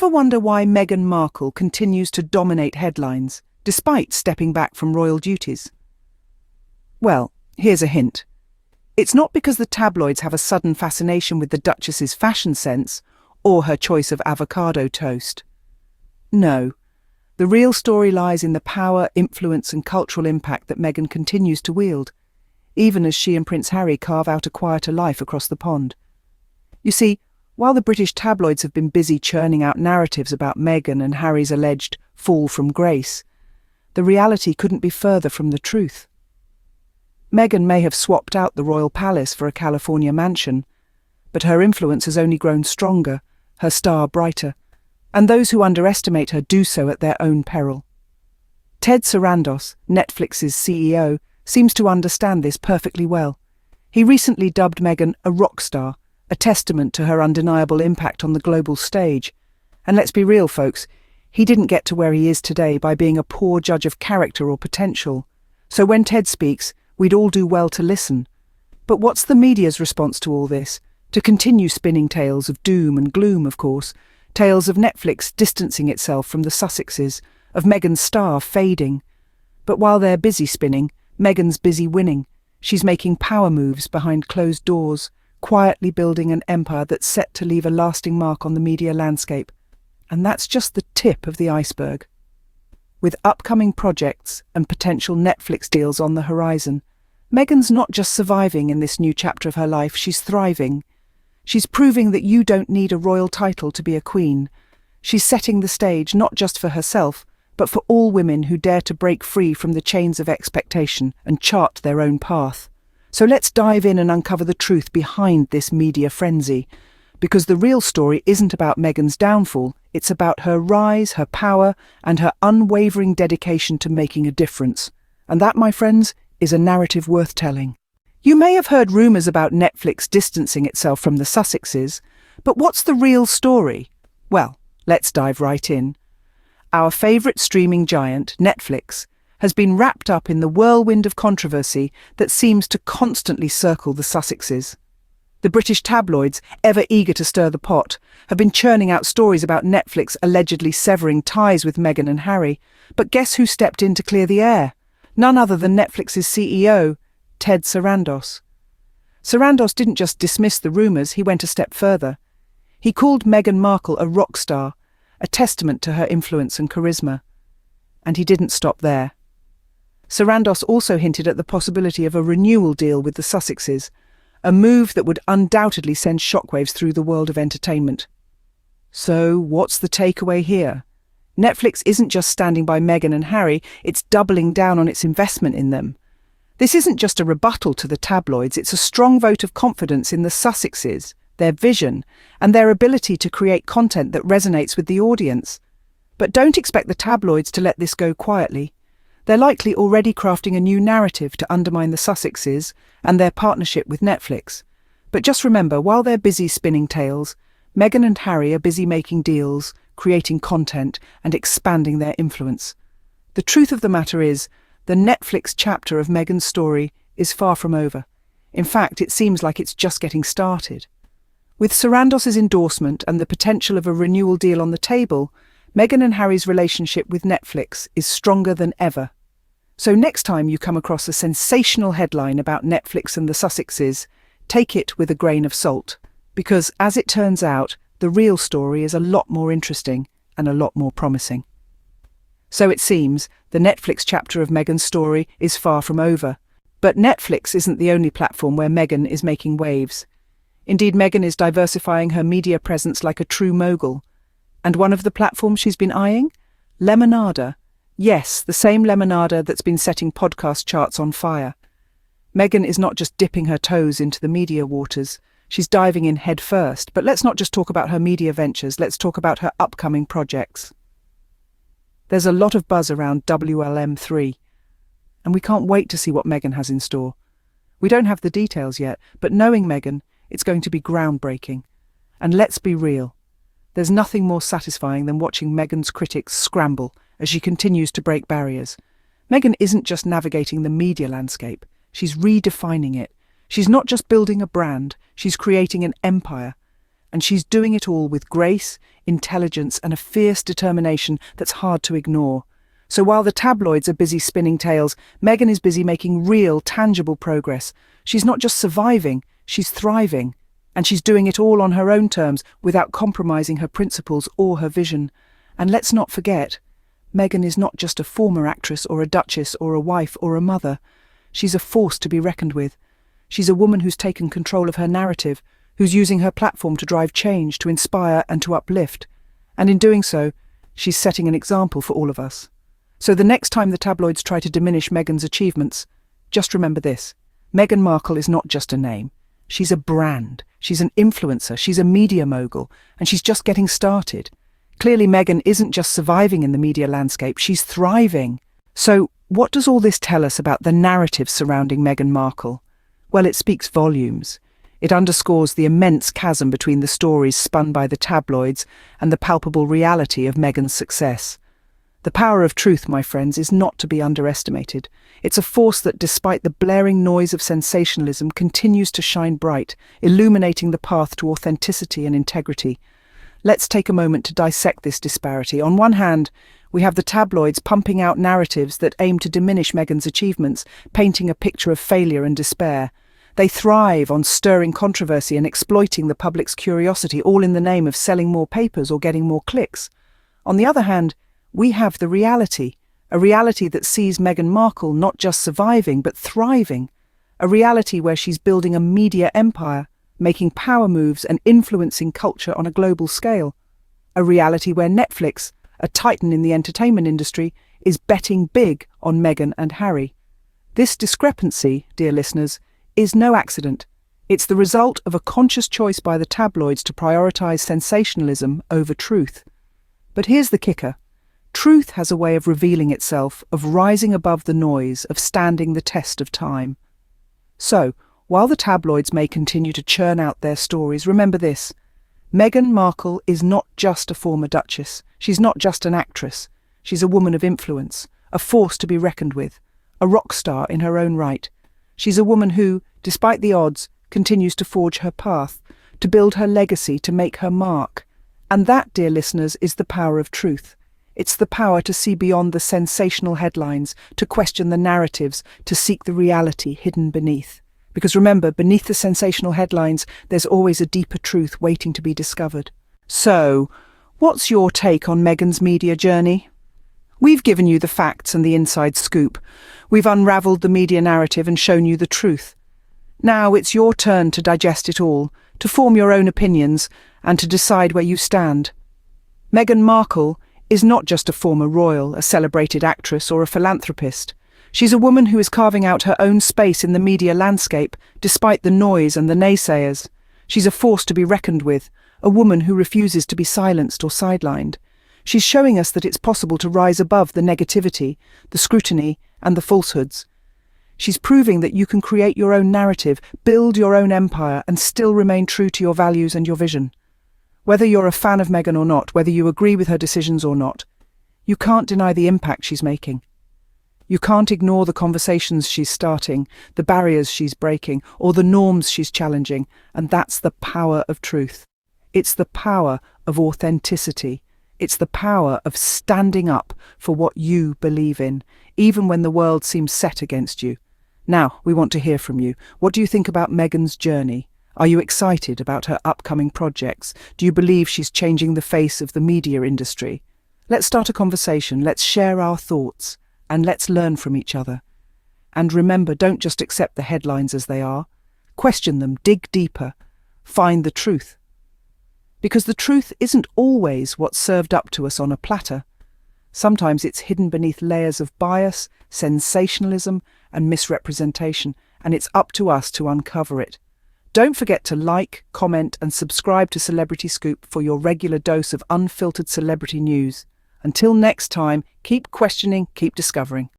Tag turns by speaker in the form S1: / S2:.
S1: ever wonder why Meghan Markle continues to dominate headlines, despite stepping back from royal duties? Well, here's a hint. It's not because the tabloids have a sudden fascination with the Duchess's fashion sense or her choice of avocado toast. No, the real story lies in the power, influence and cultural impact that Meghan continues to wield, even as she and Prince Harry carve out a quieter life across the pond. You see, while the British tabloids have been busy churning out narratives about Meghan and Harry's alleged fall from grace, the reality couldn't be further from the truth. Meghan may have swapped out the royal palace for a California mansion, but her influence has only grown stronger, her star brighter, and those who underestimate her do so at their own peril. Ted Sarandos, Netflix's CEO, seems to understand this perfectly well. He recently dubbed Meghan a rock star, a testament to her undeniable impact on the global stage. And let's be real, folks, he didn't get to where he is today by being a poor judge of character or potential. So when Ted speaks, we'd all do well to listen. But what's the media's response to all this? To continue spinning tales of doom and gloom, of course. Tales of Netflix distancing itself from the Sussexes, of Meghan's star fading. But while they're busy spinning, Meghan's busy winning. She's making power moves behind closed doors, quietly building an empire that's set to leave a lasting mark on the media landscape. And that's just the tip of the iceberg. With upcoming projects and potential Netflix deals on the horizon, Meghan's not just surviving in this new chapter of her life, she's thriving. She's proving that you don't need a royal title to be a queen. She's setting the stage not just for herself, but for all women who dare to break free from the chains of expectation and chart their own path. So let's dive in and uncover the truth behind this media frenzy. Because the real story isn't about Meghan's downfall, it's about her rise, her power, and her unwavering dedication to making a difference. And that, my friends, is a narrative worth telling. You may have heard rumours about Netflix distancing itself from the Sussexes, but what's the real story? Well, let's dive right in. Our favourite streaming giant, Netflix, has been wrapped up in the whirlwind of controversy that seems to constantly circle the Sussexes. The British tabloids, ever eager to stir the pot, have been churning out stories about Netflix allegedly severing ties with Meghan and Harry. But guess who stepped in to clear the air? None other than Netflix's CEO, Ted Sarandos. Sarandos didn't just dismiss the rumours, he went a step further. He called Meghan Markle a rock star, a testament to her influence and charisma. And he didn't stop there. Sarandos also hinted at the possibility of a renewal deal with the Sussexes, a move that would undoubtedly send shockwaves through the world of entertainment. So, what's the takeaway here? Netflix isn't just standing by Meghan and Harry, it's doubling down on its investment in them. This isn't just a rebuttal to the tabloids, it's a strong vote of confidence in the Sussexes, their vision, and their ability to create content that resonates with the audience. But don't expect the tabloids to let this go quietly. They're likely already crafting a new narrative to undermine the Sussexes and their partnership with Netflix. But just remember, while they're busy spinning tales, Meghan and Harry are busy making deals, creating content, and expanding their influence. The truth of the matter is, the Netflix chapter of Meghan's story is far from over. In fact, it seems like it's just getting started. With Sarandos's endorsement and the potential of a renewal deal on the table, Meghan and Harry's relationship with Netflix is stronger than ever. So next time you come across a sensational headline about Netflix and the Sussexes, take it with a grain of salt. Because, as it turns out, the real story is a lot more interesting and a lot more promising. So it seems, the Netflix chapter of Meghan's story is far from over. But Netflix isn't the only platform where Meghan is making waves. Indeed, Meghan is diversifying her media presence like a true mogul. And one of the platforms she's been eyeing? Lemonada. Yes, the same Lemonada that's been setting podcast charts on fire. Meghan is not just dipping her toes into the media waters, she's diving in head first. But let's not just talk about her media ventures, let's talk about her upcoming projects. There's a lot of buzz around WLM3, and we can't wait to see what Meghan has in store. We don't have the details yet, but knowing Meghan, it's going to be groundbreaking. And let's be real. There's nothing more satisfying than watching Meghan's critics scramble as she continues to break barriers. Meghan isn't just navigating the media landscape, she's redefining it. She's not just building a brand, she's creating an empire. And she's doing it all with grace, intelligence, and a fierce determination that's hard to ignore. So while the tabloids are busy spinning tales, Meghan is busy making real, tangible progress. She's not just surviving, she's thriving. And she's doing it all on her own terms, without compromising her principles or her vision. And let's not forget, Meghan is not just a former actress or a duchess or a wife or a mother. She's a force to be reckoned with. She's a woman who's taken control of her narrative, who's using her platform to drive change, to inspire and to uplift. And in doing so, she's setting an example for all of us. So the next time the tabloids try to diminish Meghan's achievements, just remember this. Meghan Markle is not just a name. She's a brand. She's an influencer. She's a media mogul. And she's just getting started. Clearly, Meghan isn't just surviving in the media landscape, she's thriving. So, what does all this tell us about the narrative surrounding Meghan Markle? Well, it speaks volumes. It underscores the immense chasm between the stories spun by the tabloids and the palpable reality of Meghan's success. The power of truth, my friends, is not to be underestimated. It's a force that, despite the blaring noise of sensationalism, continues to shine bright, illuminating the path to authenticity and integrity. Let's take a moment to dissect this disparity. On one hand, we have the tabloids pumping out narratives that aim to diminish Meghan's achievements, painting a picture of failure and despair. They thrive on stirring controversy and exploiting the public's curiosity, all in the name of selling more papers or getting more clicks. On the other hand, we have the reality, a reality that sees Meghan Markle not just surviving but thriving, a reality where she's building a media empire, making power moves and influencing culture on a global scale, a reality where Netflix, a titan in the entertainment industry, is betting big on Meghan and Harry. This discrepancy, dear listeners, is no accident. It's the result of a conscious choice by the tabloids to prioritise sensationalism over truth. But here's the kicker. Truth has a way of revealing itself, of rising above the noise, of standing the test of time. So, while the tabloids may continue to churn out their stories, remember this. Meghan Markle is not just a former duchess. She's not just an actress. She's a woman of influence, a force to be reckoned with, a rock star in her own right. She's a woman who, despite the odds, continues to forge her path, to build her legacy, to make her mark. And that, dear listeners, is the power of truth. It's the power to see beyond the sensational headlines, to question the narratives, to seek the reality hidden beneath. Because remember, beneath the sensational headlines, there's always a deeper truth waiting to be discovered. So, what's your take on Meghan's media journey? We've given you the facts and the inside scoop. We've unravelled the media narrative and shown you the truth. Now it's your turn to digest it all, to form your own opinions, and to decide where you stand. Meghan Markle is not just a former royal, a celebrated actress, or a philanthropist. She's a woman who is carving out her own space in the media landscape, despite the noise and the naysayers. She's a force to be reckoned with, a woman who refuses to be silenced or sidelined. She's showing us that it's possible to rise above the negativity, the scrutiny, and the falsehoods. She's proving that you can create your own narrative, build your own empire, and still remain true to your values and your vision. Whether you're a fan of Meghan or not, whether you agree with her decisions or not, you can't deny the impact she's making. You can't ignore the conversations she's starting, the barriers she's breaking, or the norms she's challenging, and that's the power of truth. It's the power of authenticity. It's the power of standing up for what you believe in, even when the world seems set against you. Now, we want to hear from you. What do you think about Meghan's journey? Are you excited about her upcoming projects? Do you believe she's changing the face of the media industry? Let's start a conversation. Let's share our thoughts. And let's learn from each other. And remember, don't just accept the headlines as they are. Question them, dig deeper, find the truth. Because the truth isn't always what's served up to us on a platter. Sometimes it's hidden beneath layers of bias, sensationalism, and misrepresentation, and it's up to us to uncover it. Don't forget to like, comment, and subscribe to Celebrity Scoop for your regular dose of unfiltered celebrity news. Until next time, keep questioning, keep discovering.